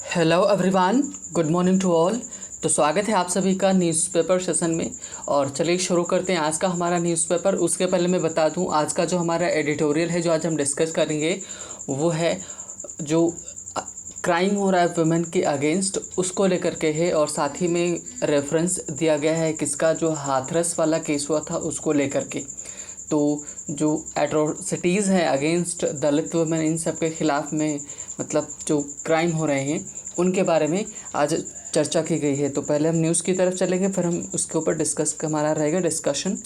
Hello everyone, good morning to all. तो स्वागत है आप सभी का न्यूज़पेपर सेशन में। और चलिए शुरू करते हैं आज का हमारा न्यूज़पेपर। उसके पहले मैं बता दूं, आज का जो हमारा एडिटोरियल है जो आज हम डिस्कस करेंगे वो है जो क्राइम हो रहा है वुमेन के अगेंस्ट, उसको लेकर के है। और साथ ही में रेफरेंस दिया गया है किसका, जो हाथरस वाला केस हुआ था उसको लेकर के। तो जो एट्रोसिटीज़ हैं अगेंस्ट दलित वुमेन, इन सब के ख़िलाफ़ में मतलब जो क्राइम हो रहे हैं उनके बारे में आज चर्चा की गई है। तो पहले हम न्यूज़ की तरफ चलेंगे, फिर हम उसके ऊपर हमारा रहेगा डिस्कशन।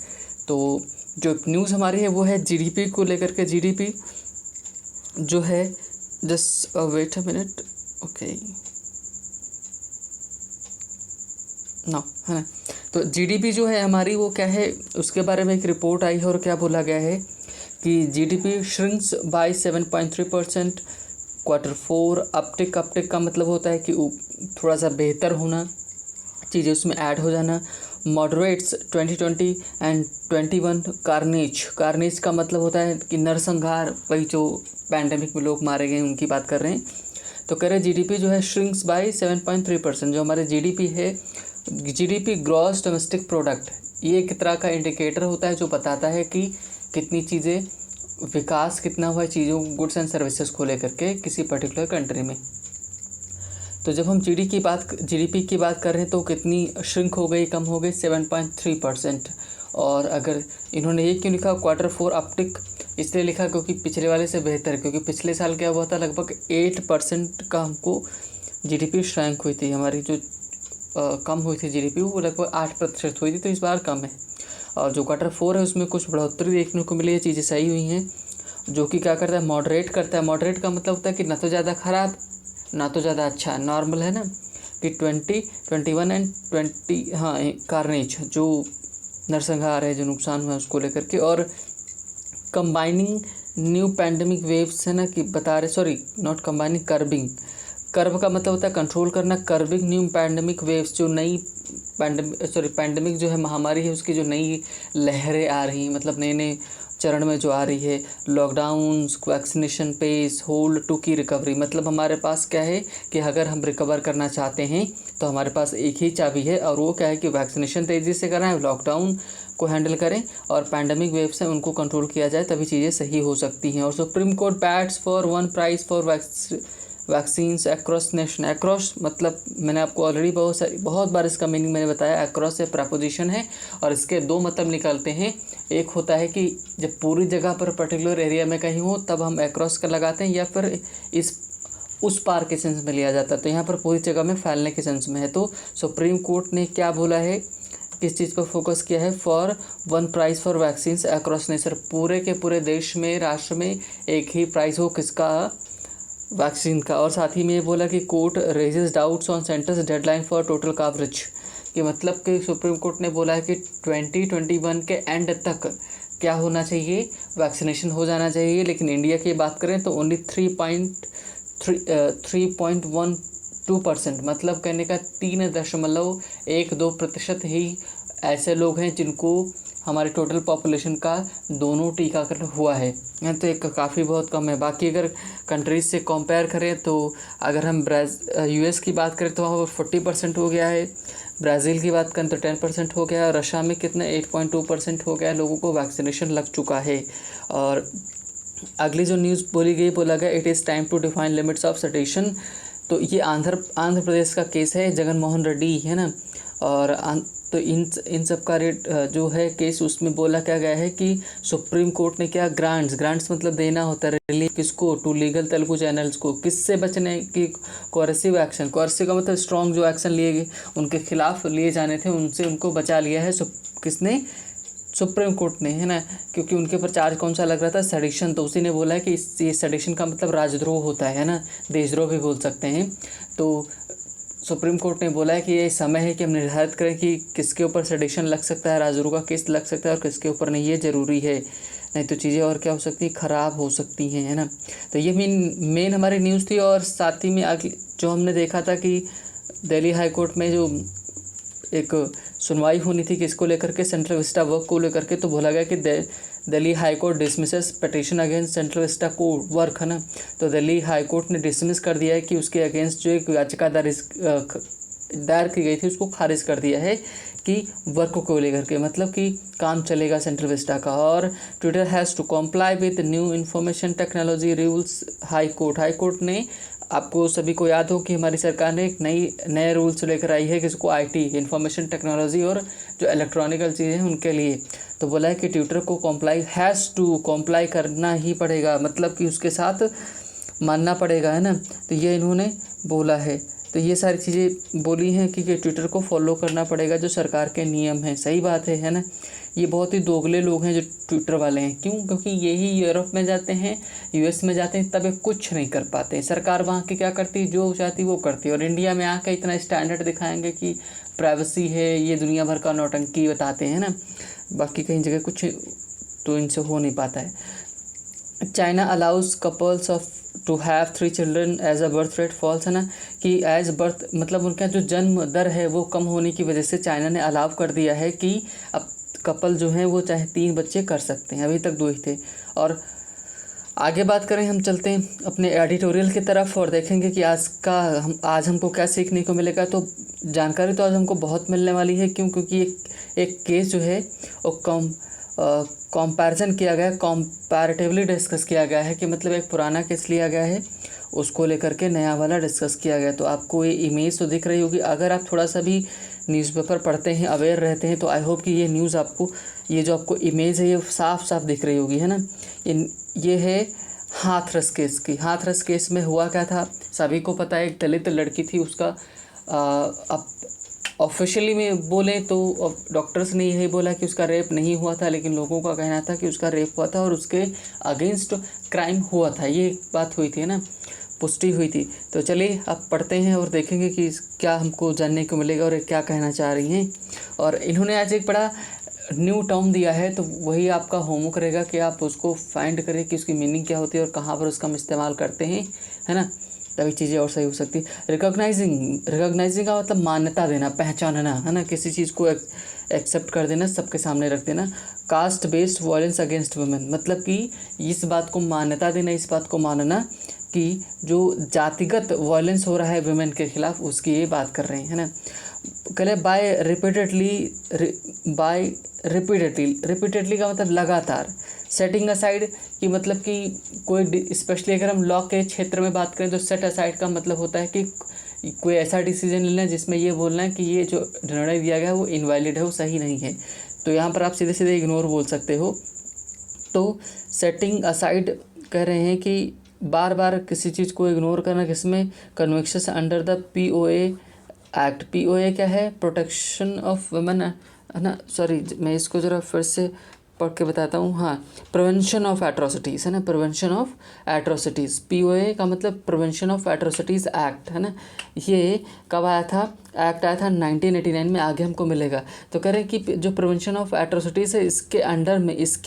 तो जो न्यूज़ हमारी है वो है जीडीपी को लेकर के। जीडीपी जो है, just wait a minute, okay ना, है ना। तो जीडीपी जो है हमारी वो क्या है, उसके बारे में एक रिपोर्ट आई है और क्या बोला गया है कि GDP shrinks bye 7.3%, Q4 uptick का मतलब होता है कि थोड़ा सा बेहतर होना, चीज़ें उसमें ऐड हो जाना। मॉडरेट्स 2020 एंड 21 कार्नेज का मतलब होता है कि नरसंहार, वही जो पैंडेमिक में लोग मारे गए उनकी बात कर रहे हैं। तो कह रहे जीडीपी जो है श्रिंक्स बाय 7.3%। जो हमारे जीडीपी है, जीडीपी ग्रॉस डोमेस्टिक प्रोडक्ट, ये एक तरह का इंडिकेटर होता है जो बताता है कि कितनी चीज़ें, विकास कितना हुआ है चीज़ों, गुड्स एंड सर्विसेज को लेकर के किसी पर्टिकुलर कंट्री में। तो जब हम जीडीपी की बात कर रहे हैं तो कितनी श्रिंक हो गई, कम हो गई, 7.3%। और अगर इन्होंने ये क्यों लिखा Q4 अपटिक, इसलिए लिखा क्योंकि पिछले वाले से बेहतर, क्योंकि पिछले साल क्या हुआ था, लगभग 8% का हमको जीडीपी श्रैंक हुई थी हमारी, जो कम हुई थी जीडीपी वो लगभग 8% हुई थी। तो इस बार कम है। और जो Q4 है उसमें कुछ बढ़ोतरी देखने को मिली है, चीज़ें सही हुई हैं, जो कि क्या करता है, मॉडरेट करता है। मॉडरेट का मतलब होता है कि ना तो ज़्यादा ख़राब ना तो ज़्यादा अच्छा, नॉर्मल है ना, कि 20, 21 एंड 20, हाँ, कार्नेज जो नरसंहार है, जो नुकसान हुआ उसको लेकर के। और कंबाइनिंग न्यू पैंडमिक वेव्स है ना, कि बता रहे, सॉरी नॉट कंबाइनिंग, कर्ब का मतलब होता है कंट्रोल करना, कर्बिंग न्यू पैंडमिक वेव्स, जो नई पैंडमिक जो है महामारी है उसकी जो नई लहरें आ रही हैं, मतलब नए नए चरण में जो आ रही है, lockdowns, vaccination pace, hold to key recovery. मतलब हमारे पास क्या है कि अगर हम रिकवर करना चाहते हैं तो हमारे पास एक ही चाबी है, और वो क्या है कि वैक्सीनेशन तेज़ी से कराएं, लॉकडाउन को हैंडल करें और पैंडमिक वेव्स हैं उनको कंट्रोल किया जाए, तभी चीज़ें सही हो सकती हैं। और supreme court bats for one price for vaccines across nation. Across मतलब मैंने आपको ऑलरेडी बहुत बार इसका मीनिंग मैंने बताया। अक्रॉस से प्रपोजिशन है और इसके दो मतलब निकलते हैं। एक होता है कि जब पूरी जगह पर पर्टिकुलर एरिया में कहीं हो तब हम अक्रॉस का लगाते हैं, या फिर इस उस पार के सेंस में लिया जाता है। तो यहाँ पर पूरी जगह में फैलने के सेंस में है। तो सुप्रीम कोर्ट ने क्या बोला है, किस चीज़ पर फोकस किया है, for one price for vaccines across nation, पूरे के पूरे देश में, राष्ट्र में एक ही प्राइस हो किसका, वैक्सीन का। और साथ ही में ये बोला कि court raises doubts on centres deadline for total coverage, कि मतलब कि सुप्रीम कोर्ट ने बोला है कि 2021 के एंड तक क्या होना चाहिए, वैक्सीनेशन हो जाना चाहिए। लेकिन इंडिया की बात करें तो ओनली 3.12%, मतलब कहने का 3.12% ही ऐसे लोग हैं जिनको हमारे टोटल पॉपुलेशन का दोनों टीकाकरण हुआ है। तो एक काफ़ी बहुत कम है। बाकी अगर कंट्रीज़ से कंपेयर करें तो अगर हम यूएस की बात करें तो वहाँ पर 40% हो गया है, ब्राज़ील की बात करें तो 10% हो गया है, रशिया में कितना 8.2% हो गया है, लोगों को वैक्सीनेशन लग चुका है। और अगली जो न्यूज़ बोला गया, it is time to define limits of sedition. तो ये आंध्र प्रदेश का केस है, जगन मोहन रेड्डी है ना। और तो इन सब का रेट जो है केस, उसमें बोला क्या गया है कि सुप्रीम कोर्ट ने क्या, ग्रांट्स मतलब देना होता है, रिलीफ किसको, टू लीगल तेलुगु चैनल्स को, किससे बचने की, कोर्सिव का मतलब स्ट्रॉन्ग जो एक्शन लिए गए उनके खिलाफ लिए जाने थे, उनसे उनको बचा लिया है किसने, सुप्रीम कोर्ट ने, है ना। क्योंकि उनके ऊपर चार्ज कौन सा लग रहा था, सेडिशन। तो उसी ने बोला है कि ये सेडिशन का मतलब राजद्रोह होता है ना, देशद्रोह भी बोल सकते हैं। तो सुप्रीम कोर्ट ने बोला है कि ये समय है कि हम निर्धारित करें कि किसके ऊपर सेडिशन लग सकता है, राजद्रोह का केस लग सकता है और किसके ऊपर नहीं, ये ज़रूरी है, नहीं तो चीज़ें और क्या हो सकती है, ख़राब हो सकती हैं, है ना। तो ये मेन हमारी न्यूज़ थी। और साथ ही में आगे जो हमने देखा था कि दिल्ली हाई कोर्ट में जो एक सुनवाई होनी थी किसको लेकर के, सेंट्रल विस्टा वर्क को लेकर के, तो बोला गया कि Delhi high court dismisses petition against central Vista code work, है ना। तो दिल्ली हाई कोर्ट ने डिसमिस कर दिया है कि उसके अगेंस्ट जो एक याचिका दायर की गई थी उसको खारिज कर दिया है कि वर्क को लेकर के, मतलब कि काम चलेगा सेंट्रल विस्टा का। और Twitter has to comply with new information technology rules high court ने, आपको सभी को याद हो कि हमारी सरकार ने एक नए रूल्स लेकर आई है किसको, आईटी इंफॉर्मेशन टेक्नोलॉजी और जो इलेक्ट्रॉनिकल चीज़ें हैं उनके लिए। तो बोला है कि ट्विटर को हैज़ टू कॉम्प्लाई करना ही पड़ेगा, मतलब कि उसके साथ मानना पड़ेगा, है ना। तो ये इन्होंने बोला है। तो ये सारी चीज़ें बोली हैं कि ट्विटर को फॉलो करना पड़ेगा जो सरकार के नियम हैं। सही बात है ना। ये बहुत ही दोगले लोग हैं जो ट्विटर वाले हैं। क्यों? क्योंकि यही यूरोप में जाते हैं, यूएस में जाते हैं, तब ये कुछ नहीं कर पाते हैं। सरकार वहाँ की क्या करती है, जो चाहती वो करती है। और इंडिया में आकर इतना स्टैंडर्ड दिखाएंगे कि प्राइवेसी है, ये दुनिया भर का नौटंकी बताते हैं ना। बाकी कहीं जगह कुछ तो इनसे हो नहीं पाता है। China allows couples of to have 3 children as a birth rate falls, है ना, कि एज बर्थ मतलब उनका जो जन्म दर है वो कम होने की वजह से चाइना ने अलाउ कर दिया है कि अब कपल जो हैं वो चाहे 3 बच्चे कर सकते हैं, अभी तक 2 ही थे। और आगे बात करें, हम चलते हैं अपने एडिटोरियल की तरफ और देखेंगे कि आज हमको क्या सीखने को मिलेगा। तो जानकारी तो आज हमको बहुत मिलने वाली है। क्यों? क्योंकि एक केस जो है वो कंपैरिजन किया गया है, कंपैरेटिवली डिस्कस किया गया है कि मतलब एक पुराना केस लिया गया है उसको लेकर के नया वाला डिस्कस किया गया। तो आपको ये इमेज तो दिख रही होगी। अगर आप थोड़ा सा भी न्यूज़पेपर पढ़ते हैं, अवेयर रहते हैं, तो आई होप कि ये न्यूज़ आपको, ये जो आपको इमेज है ये साफ साफ दिख रही होगी, है ना। ये है हाथरस केस की। हाथरस केस में हुआ क्या था, सभी को पता है। एक दलित लड़की थी, उसका अब ऑफिशियली में बोले तो डॉक्टर्स ने यही बोला कि उसका रेप नहीं हुआ था, लेकिन लोगों का कहना था कि उसका रेप हुआ था और उसके अगेंस्ट क्राइम हुआ था। ये बात हुई थी ना, पुष्टि हुई थी। तो चलिए अब पढ़ते हैं और देखेंगे कि क्या हमको जानने को मिलेगा और क्या कहना चाह रही हैं। और इन्होंने आज एक बड़ा न्यू टर्म दिया है, तो वही आपका होमवर्क रहेगा कि आप उसको फाइंड करें कि उसकी मीनिंग क्या होती है और कहाँ पर उसका हम इस्तेमाल करते हैं, है ना। तभी चीज़ें और सही हो सकती है। रिकॉग्नाइजिंग का मतलब मान्यता देना, पहचानना, है ना। किसी चीज़ को एक्सेप्ट कर देना, सबके सामने रख देना। Caste based violence against women, मतलब कि इस बात को मान्यता देना, इस बात को मानना कि जो जातिगत वायलेंस हो रहा है वुमेन के खिलाफ, उसकी ये बात कर रहे हैं, है ना। कल बाय रिपीटेडली का मतलब लगातार। सेटिंग असाइड की मतलब कि कोई, स्पेशली अगर हम लॉ के क्षेत्र में बात करें तो सेट असाइड का मतलब होता है कि कोई ऐसा डिसीजन लेना जिसमें ये बोलना है कि ये जो निर्णय दिया गया है वो इनवैलिड है, वो सही नहीं है। तो यहाँ पर आप सीधे सीधे इग्नोर बोल सकते हो। तो सेटिंग असाइड कह रहे हैं कि बार बार किसी चीज़ को इग्नोर करना, किसमें, convictions under the POA act. POA क्या है, प्रोटेक्शन ऑफ वुमेन, है ना। सॉरी, मैं इसको ज़रा फिर से पढ़ के बताता हूँ। हाँ, प्रिवेंशन ऑफ एट्रोसिटीज़, है ना, प्रिवेंशन ऑफ एट्रोसिटीज़। POA का मतलब प्रिवेंशन ऑफ एट्रोसिटीज़ एक्ट, है ना। ये कब आया था, एक्ट आया था 1989 में। आगे हमको मिलेगा। तो कह रहे हैं कि जो प्रिवेंशन ऑफ एट्रोसिटीज़ है, इसके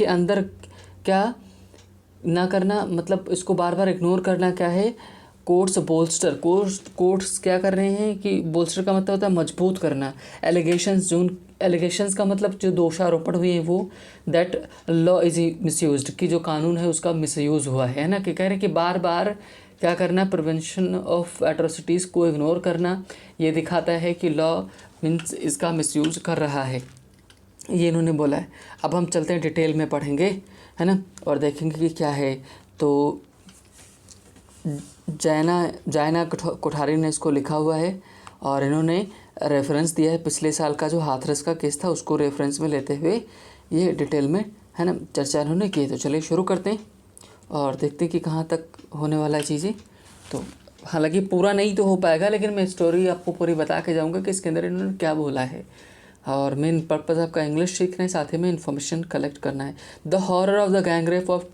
अंदर क्या ना करना, मतलब इसको बार बार इग्नोर करना क्या है, कोर्ट्स क्या कर रहे हैं कि बोल्स्टर का मतलब होता है मजबूत करना। एलिगेशंस का मतलब जो दोषारोपण हुए हैं वो, दैट लॉ इज मिसयूज्ड, कि जो कानून है उसका मिसयूज़ हुआ है ना। कि कह रहे हैं कि बार बार क्या करना, प्रिवेंशन ऑफ एट्रोसिटीज़ को इग्नोर करना, ये दिखाता है कि लॉ मीन्स इसका मिसयूज कर रहा है, ये इन्होंने बोला है। अब हम चलते हैं, डिटेल में पढ़ेंगे, है ना, और देखेंगे कि क्या है। तो जायना कोठारी ने इसको लिखा हुआ है और इन्होंने रेफरेंस दिया है पिछले साल का जो हाथरस का केस था उसको रेफरेंस में लेते हुए ये डिटेल में, है ना, चर्चा इन्होंने की। तो चलिए शुरू करते हैं और देखते हैं कि कहाँ तक होने वाला है चीज़ें। तो हालांकि पूरा नहीं तो हो पाएगा, लेकिन मैं स्टोरी आपको पूरी बता के जाऊँगा कि इसके अंदर इन्होंने क्या बोला है। और मेन पर्पज़ आपका इंग्लिश सीखना है, साथ ही में इन्फॉर्मेशन कलेक्ट करना है। The horror of the gang rape of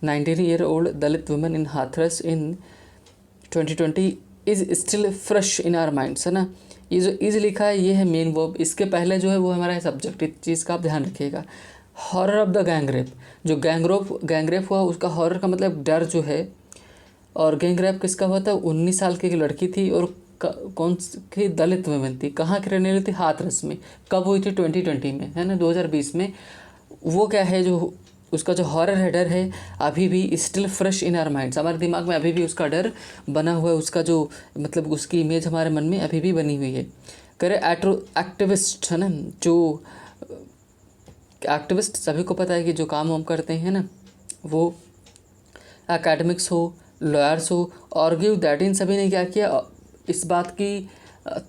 19-year-old Dalit women in Hathras in 2020 is still fresh in our minds, है ना। ये जो इज़ लिखा है ये है मेन वर्ब, इसके पहले जो है वो हमारा सब्जेक्ट। इस चीज़ का आप ध्यान रखिएगा। Horror of the gang rape, जो गैंग रेप हुआ उसका हॉरर का मतलब डर जो है। और गैंग रेप किसका हुआ था, 19 साल की एक लड़की थी और कौन की दलित वुमेन थी, कहाँ की रहने वाली थी, हाथरस में। कब हुई थी, 2020 में, है ना, 2020 में। वो क्या है, जो उसका जो हॉरर है, डर है, अभी भी still fresh in our minds, हमारे दिमाग में अभी भी उसका डर बना हुआ है, उसका जो मतलब उसकी इमेज हमारे मन में अभी भी बनी हुई है। करे एक्टिविस्ट है ना, जो एक्टिविस्ट सभी को पता है कि जो काम हम करते हैं ना, वो एकेडमिक्स हो, लॉयर्स हो, आर्ग्यू दैट, इन सभी ने क्या किया, इस बात की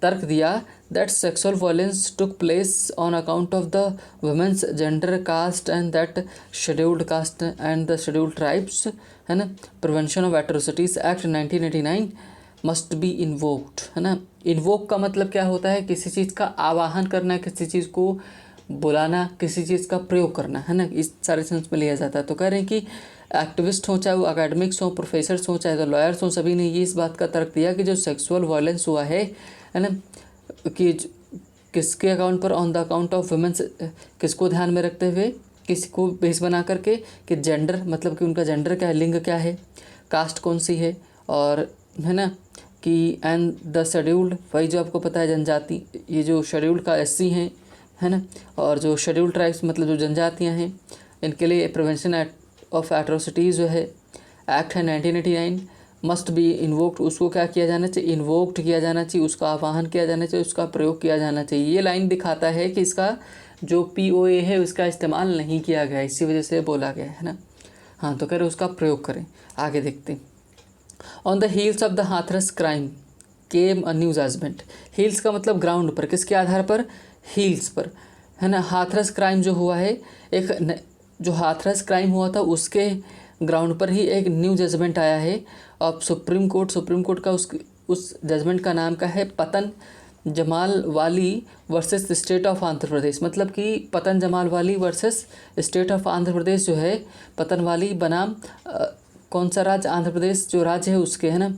तर्क दिया that sexual violence took place on account of the women's gender, caste and that scheduled caste and the scheduled tribes है ना, prevention of atrocities act 1989 must be invoked है ना। इन्वोक का मतलब क्या होता है, किसी चीज़ का आवाहन करना, किसी चीज़ को बुलाना, किसी चीज़ का प्रयोग करना है ना, इस सारे सेंस में लिया जाता है। तो कह रहे हैं कि एक्टिविस्ट हों, चाहे वो एकेडमिक्स हों, प्रोफेसर्स हों, चाहे तो लॉयर्स हों, सभी ने ये इस बात का तर्क दिया कि जो सेक्सुअल वायलेंस हुआ है ना, कि किसके अकाउंट पर, on the account of women's, किसको ध्यान में रखते हुए, किसी को बेस बना करके कि जेंडर मतलब कि उनका जेंडर क्या है, लिंग क्या है, कास्ट कौन सी है, और है ना कि एंड द शेड्यूल्ड, वही जो आपको पता है जनजाति, ये जो शेड्यूल्ड का एससी हैं है ना, और जो शेड्यूल्ड ट्राइब्स मतलब जो जनजातियाँ हैं, इनके लिए प्रिवेंशन ऑफ एट्रोसिटीज़ जो है एक्ट है 1989 मस्ट बी इन्वोक्ड, उसको क्या किया जाना चाहिए, इन्वोक्ड किया जाना चाहिए, उसका आह्वान किया जाना चाहिए, उसका प्रयोग किया जाना चाहिए। ये लाइन दिखाता है कि इसका जो POA है उसका इस्तेमाल नहीं किया गया, इसी वजह से बोला गया है ना। हाँ, तो कह रहे उसका प्रयोग करें। आगे देखते हैं। On the heels of the Hathras crime came a new judgment. Heels का मतलब ग्राउंड पर, किसके आधार पर, हील्स पर है ना। हाथरस क्राइम जो हुआ है, जो हाथरस क्राइम हुआ था उसके ग्राउंड पर ही एक न्यू जजमेंट आया है अब सुप्रीम कोर्ट का उस जजमेंट का नाम का है पतन जमाल वाली versus state of Andhra Pradesh. मतलब कि पतन जमाल वाली versus state of Andhra Pradesh जो है, पतन वाली बनाम कौन सा राज्य, आंध्र प्रदेश जो राज्य है उसके है ना,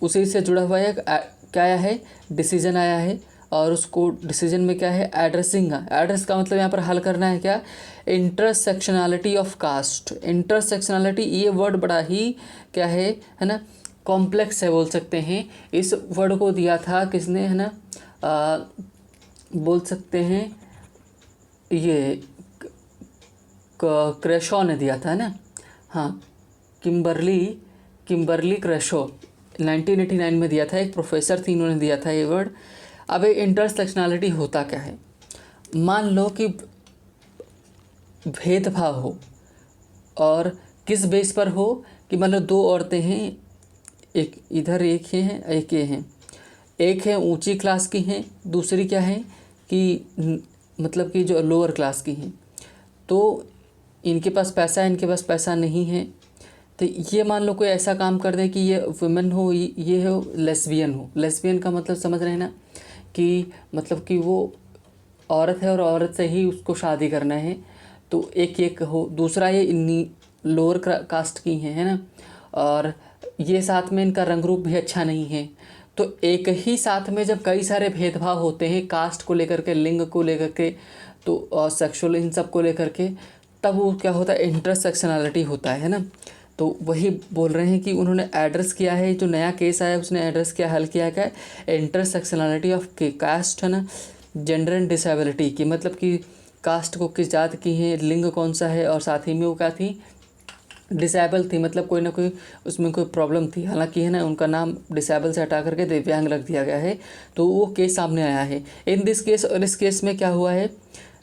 उसी से जुड़ा हुआ है क्या आया है, डिसीजन आया है। और उसको डिसीजन में क्या है, एड्रेसिंग का, एड्रेस का मतलब यहाँ पर हल करना है क्या, इंटरसेक्शनैलिटी ऑफ कास्ट। इंटरसेक्शनैलिटी ये वर्ड बड़ा ही क्या है ना, कॉम्प्लेक्स है बोल सकते हैं। इस वर्ड को दिया था किसने है ना, बोल सकते हैं ये क्रेशो ने दिया था है ना। हाँ, किम्बरली क्रेशो 1989 में दिया था, एक प्रोफेसर थी, इन्होंने दिया था ये वर्ड। अब ये इंटरसेक्शनैलिटी होता क्या है, मान लो कि भेदभाव हो, और किस बेस पर हो कि मतलब दो औरतें हैं, एक इधर एक ही हैं, एक ये हैं, एक है ऊंची क्लास की हैं, दूसरी क्या है कि मतलब कि जो लोअर क्लास की हैं, तो इनके पास पैसा है, इनके पास पैसा नहीं है। तो ये मान लो कोई ऐसा काम कर दे कि ये वुमेन हो, ये हो लेस्बियन हो। लेस्बियन का मतलब समझ रहे हैं ना, कि मतलब कि वो औरत है और औरत से ही उसको शादी करना है, तो एक हो। दूसरा ये लोअर कास्ट की है ना, और ये साथ में इनका रंग रूप भी अच्छा नहीं है। तो एक ही साथ में जब कई सारे भेदभाव होते हैं कास्ट को लेकर के, लिंग को लेकर के, तो सेक्सुअल इन सब को लेकर के, तब वो क्या होता है, इंटरसेक्शनैलिटी होता है ना। तो वही बोल रहे हैं कि उन्होंने एड्रेस किया है, जो नया केस आया उसने एड्रेस किया, हल किया क्या, इंटरसेक्शनैलिटी ऑफ कास्ट है ना, जेंडर एंड डिसेबिलिटी की, मतलब कि कास्ट को किस जात की है, लिंग कौन सा है, और साथ ही में वो क्या थी, डिसेबल थी, मतलब कोई ना कोई उसमें कोई प्रॉब्लम थी। हालांकि है ना उनका नाम डिसेबल से हटा करके दिव्यांग रख दिया गया है। तो वो केस सामने आया है इन दिस केस। और इस केस में क्या हुआ है,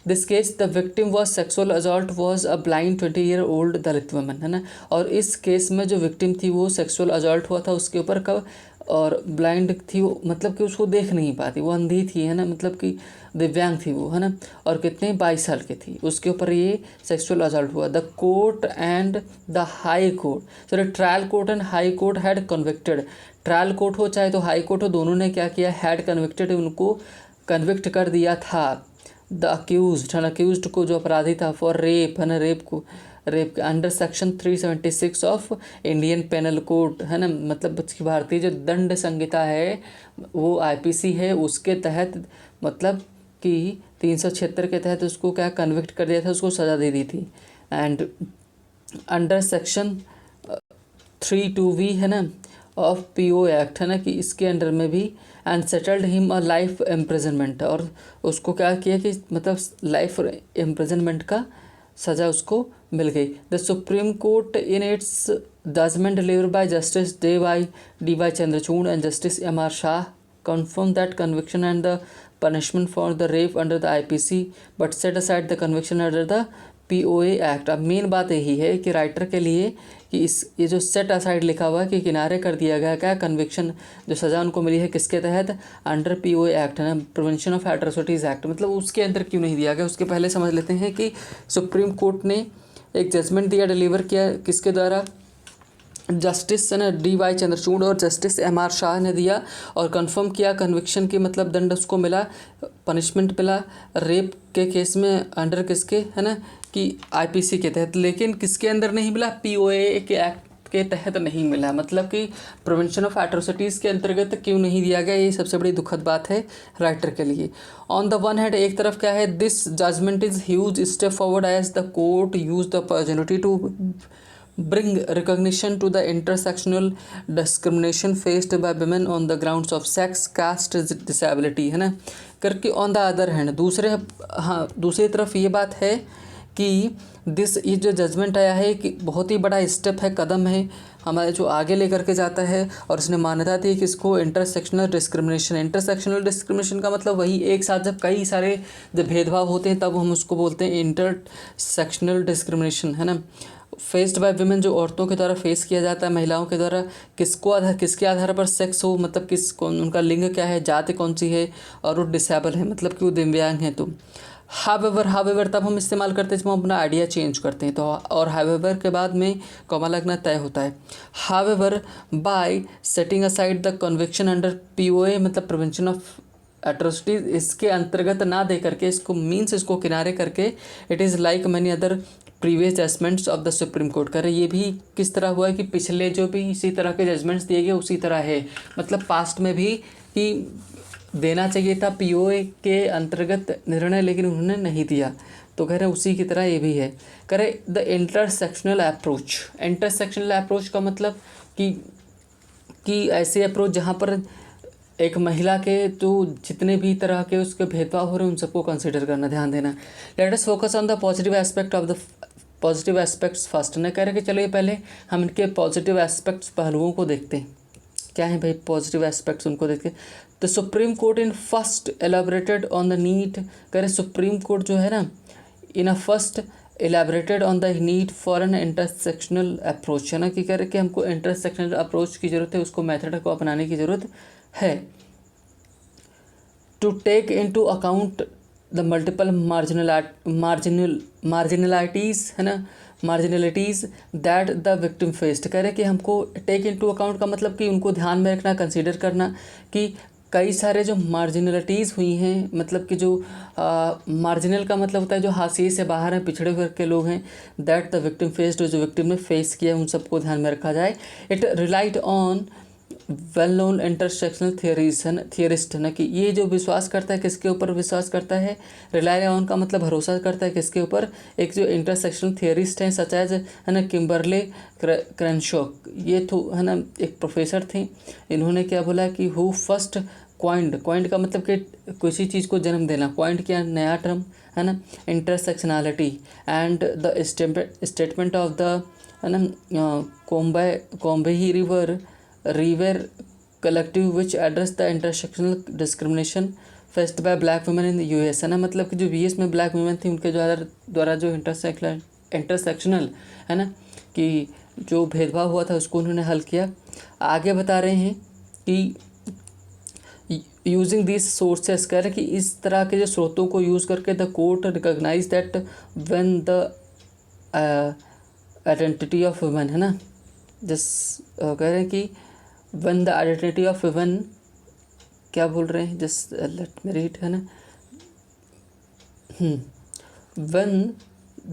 this case the victim was sexual assault was a blind 20-year-old Dalit woman है ना। और इस केस में जो विक्टिम थी वो सेक्सुअल असॉल्ट हुआ था उसके ऊपर कब, और ब्लाइंड थी वो, मतलब कि उसको देख नहीं पाती, वो अंधी थी है ना, मतलब कि दिव्यांग थी वो है ना। और कितने 22 साल की थी, उसके ऊपर ये सेक्सुअल असॉल्ट हुआ। The court and the high court, sorry trial court and high court had convicted. Trial court हो चाहे तो हाई कोर्ट हो, दोनों ने क्या किया, हैड कन्विक्टेड, उनको कन्विक्ट कर दिया था। द अक्यूज्ड को, जो अपराधी था, फॉर रेप है ना, rape under section 376 of Indian penal code है ना, मतलब भारतीय जो दंड संहिता है वो IPC है, उसके तहत मतलब कि 376 के तहत उसको क्या कन्विक्ट कर दिया था, उसको सज़ा दे दी थी। एंड अंडर सेक्शन 32V है ना ऑफ PO एक्ट है ना, कि इसके अंडर में भी, and settled him a life imprisonment, और उसको क्या किया कि मतलब लाइफ इम्प्रिजनमेंट का सज़ा उसको मिल गई। The supreme court in its judgment delivered by Justice D Y Chandrachud and Justice M R Shah confirm that conviction and the punishment for the rape under the IPC but set aside the conviction under the POA act. अब main बात यही है कि writer के लिए कि ये जो सेट असाइड लिखा हुआ है कि किनारे कर दिया गया क्या कन्विक्शन जो सज़ा उनको मिली है किसके तहत, अंडर POA एक्ट है ना, प्रिवेंशन ऑफ एट्रोसिटीज़ एक्ट, मतलब उसके अंदर क्यों नहीं दिया गया। उसके पहले समझ लेते हैं कि सुप्रीम कोर्ट ने एक जजमेंट दिया, डिलीवर किया किसके द्वारा, जस्टिस है ना DY चंद्रचूड़ और जस्टिस MR शाह ने दिया और कंफर्म किया कन्विक्शन की मतलब दंड उसको मिला, पनिशमेंट मिला रेप के केस में अंडर किसके है ना कि IPC के तहत, लेकिन किसके अंदर नहीं मिला, POA के एक्ट के तहत नहीं मिला, मतलब कि प्रिवेंशन ऑफ एट्रोसिटीज़ के अंतर्गत क्यों नहीं दिया गया। ये सबसे बड़ी दुखद बात है राइटर के लिए। ऑन द वन हैंड एक तरफ क्या है, this judgment is huge step forward as the court use the opportunity to bring recognition to the intersectional discrimination faced by women on the grounds of sex, caste, disability है ना करके। On the other hand दूसरी तरफ ये बात है कि ये जो जजमेंट आया है कि बहुत ही बड़ा स्टेप है, कदम है हमारे जो आगे लेकर के जाता है और इसने मान्यता दी कि इसको इंटरसेक्शनल डिस्क्रिमिनेशन का मतलब वही एक साथ जब कई सारे जब भेदभाव होते हैं तब हम उसको बोलते हैं इंटरसेक्शनल डिस्क्रिमिनेशन है ना, फेस्ड बाय विमेन जो औरतों के द्वारा फेस किया जाता है, महिलाओं के द्वारा किसके आधार पर सेक्स हो, मतलब उनका लिंग क्या है, जाति कौन सी है और वो डिसेबल है मतलब कि वो दिव्यांग हैं। तो हावेवर तब हम इस्तेमाल करते हैं जब हम अपना आइडिया चेंज करते हैं, तो और हावेवर के बाद में कॉमा लगना तय होता है। However bye setting aside the conviction under POA मतलब प्रिवेंशन ऑफ एट्रोसिटीज, इसके अंतर्गत ना दे करके इसको किनारे करके it is like many other previous judgements of the supreme court कर ये भी किस तरह हुआ है कि पिछले जो भी इसी तरह के जजमेंट्स दिए गए उसी तरह है, मतलब पास्ट में भी कि देना चाहिए था POA के अंतर्गत निर्णय लेकिन उन्होंने नहीं दिया, तो कह रहे उसी की तरह ये भी है। कह रहे द इंटरसेक्शनल अप्रोच का मतलब कि ऐसे अप्रोच जहाँ पर एक महिला के तो जितने भी तरह के उसके भेदभाव हो रहे हैं उन सबको कंसिडर करना, ध्यान देना। Let us focus on the positive aspects first. ने कह रहे कि चलिए पहले हम इनके पॉजिटिव एस्पेक्ट्स पहलुओं को देखते हैं, क्या है भाई पॉजिटिव एस्पेक्ट्स उनको देखते हैं। The supreme court in first elaborated on the need, कह रहे सुप्रीम कोर्ट जो है ना in a first elaborated on the need for an intersectional approach है ना, कि कह रहे कि हमको इंटरसेक्शनल अप्रोच की ज़रूरत है, उसको मेथड को अपनाने की ज़रूरत है। To take into account the multiple marginalities है ना, marginalities that the victim faced, कह रहे कि हमको टेक इनटू अकाउंट का मतलब कि उनको ध्यान में रखना, कंसीडर करना कि कई सारे जो मार्जिनलिटीज़ हुई हैं, मतलब कि जो मार्जिनल का मतलब होता है जो हाशिए से बाहर हैं, पिछड़े वर्ग के लोग हैं, दैट द विक्टिम फेस्ड जो विक्टिम ने फेस किया उन सबको ध्यान में रखा जाए। It relied on well known intersectional theorist है ना, कि ये जो विश्वास करता है किसके ऊपर विश्वास करता है, रिलाई ऑन का मतलब भरोसा करता है किसके ऊपर, एक जो इंटरसेक्शनल थियरिस्ट हैं सच एज है ना किम्बरले क्रैनशॉ, ये तो है ना एक प्रोफेसर थे, इन्होंने क्या बोला कि हु फर्स्ट क्वाइंड का मतलब कि किसी चीज़ को जन्म देना, क्वाइंड क्या नया टर्म है ना, intersectionality and the statement of the है ना Combahee River collective which address the intersectional discrimination faced by black women in US है ना, मतलब कि जो US में ब्लैक वुमेन थी उनके द्वारा जो इंटरसेक्शनल है ना कि जो भेदभाव हुआ था उसको उन्होंने हल किया। आगे बता रहे हैं कि यूजिंग दिस सोर्सेस, कह रहे कि इस तरह के जो स्रोतों को यूज़ करके the court recognise that when the identity of women है ना, कह रहे हैं कि when the identity of women, क्या बोल रहे हैं जस्ट लेट मी रीड है ना, व्हेन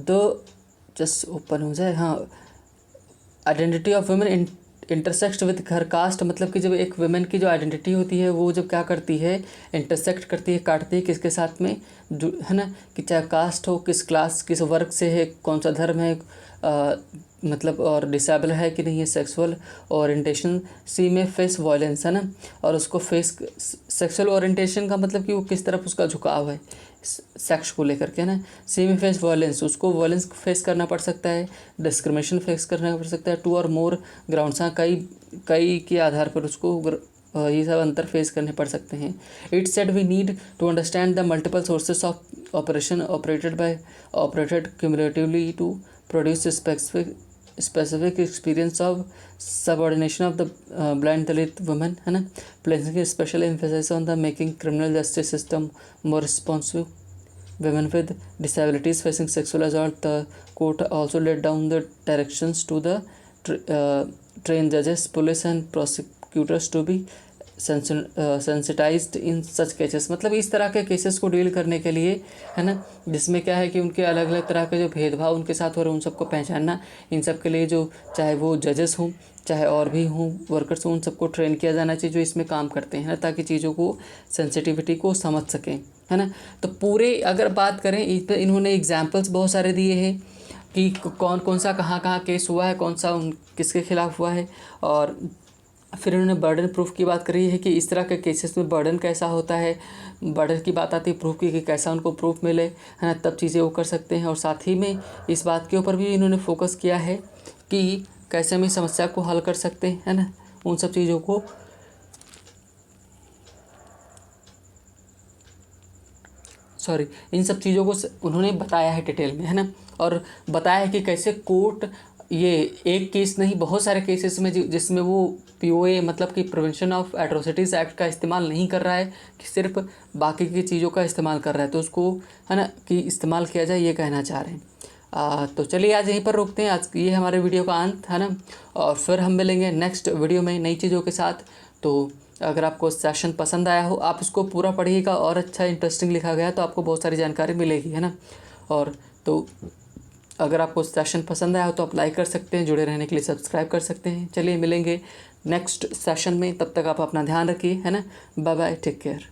द जस्ट ओपन हो जाए, हाँ identity of women intersect with her caste, मतलब कि जब एक वुमेन की जो आइडेंटिटी होती है वो जब क्या करती है, इंटरसेक्ट करती है, काटती है किसके साथ में है ना, कि चाहे कास्ट हो, किस क्लास किस वर्ग से है, कौन सा धर्म है, मतलब और डिसेबल है कि नहीं है, सेक्सुअल ओरिएंटेशन, सी में फेस वायलेंस है ना, और उसको फेस सेक्सुअल ओरिएंटेशन का मतलब कि वो किस तरफ उसका झुकाव है सेक्स को लेकर के ना। सी में फेस वायलेंस, उसको वायलेंस फेस करना पड़ सकता है, डिस्क्रिमिनेशन फेस करना पड़ सकता है, 2 और मोर ग्राउंड्स, हाँ कई के आधार पर उसको ये सब अंतर फेस करने पड़ सकते हैं। It said we need to understand the multiple sources of oppression operated cumulatively to produce specific experience of subordination of the blind Dalit women, है ना, placing a special emphasis on the making criminal justice system more responsive. Women with disabilities facing sexual assault, the court also laid down the directions to the trained judges, police and prosecutors to be sensitised in such cases, मतलब इस तरह के cases को deal करने के लिए, है ना, जिसमें क्या है कि उनके अलग अलग तरह के जो भेदभाव उनके साथ हो रहे हैं उन सबको पहचानना, इन सब के लिए जो चाहे वो जजेस हों चाहे और भी हों वर्कर्स हों, उन सबको ट्रेन किया जाना चाहिए जो इसमें काम करते हैं, ताकि चीज़ों को सेंसिटिविटी को समझ सकें, है ना। तो पूरे अगर बात करें इस पर इन्होंने एग्जाम्पल्स बहुत सारे दिए हैं कि कौन कौन सा कहाँ केस हुआ है, कौन सा किसके खिलाफ हुआ है, और फिर उन्होंने बर्डन प्रूफ की बात करी है कि इस तरह के केसेस में बर्डन कैसा होता है, बर्डन की बात आती है प्रूफ की कि कैसा उनको प्रूफ मिले, है ना, तब चीज़ें वो कर सकते हैं। और साथ ही में इस बात के ऊपर भी इन्होंने फोकस किया है कि कैसे हम इस समस्या को हल कर सकते हैं, है ना, उन सब चीज़ों को इन सब चीज़ों को उन्होंने बताया है डिटेल में, है ना, और बताया है कि कैसे कोर्ट ये एक केस नहीं बहुत सारे केसेस में जिसमें वो POA मतलब कि प्रिवेंशन ऑफ एट्रोसिटीज़ एक्ट का इस्तेमाल नहीं कर रहा है, कि सिर्फ बाकी की चीज़ों का इस्तेमाल कर रहा है, तो उसको, है ना, कि इस्तेमाल किया जाए, ये कहना चाह रहे हैं। तो चलिए आज यहीं पर रोकते हैं, आज ये हमारे वीडियो का अंत, है ना, और फिर हम मिलेंगे नेक्स्ट वीडियो में नई चीज़ों के साथ। तो अगर आपको सेशन पसंद आया हो आप उसको पूरा पढ़िएगा, और अच्छा इंटरेस्टिंग लिखा गया तो आपको बहुत सारी जानकारी मिलेगी, है ना। और तो अगर आपको सेशन पसंद आया हो तो आप लाइक कर सकते हैं, जुड़े रहने के लिए सब्सक्राइब कर सकते हैं। चलिए मिलेंगे नेक्स्ट सेशन में, तब तक आप अपना ध्यान रखिए, है ना, बाय बाय, टेक केयर।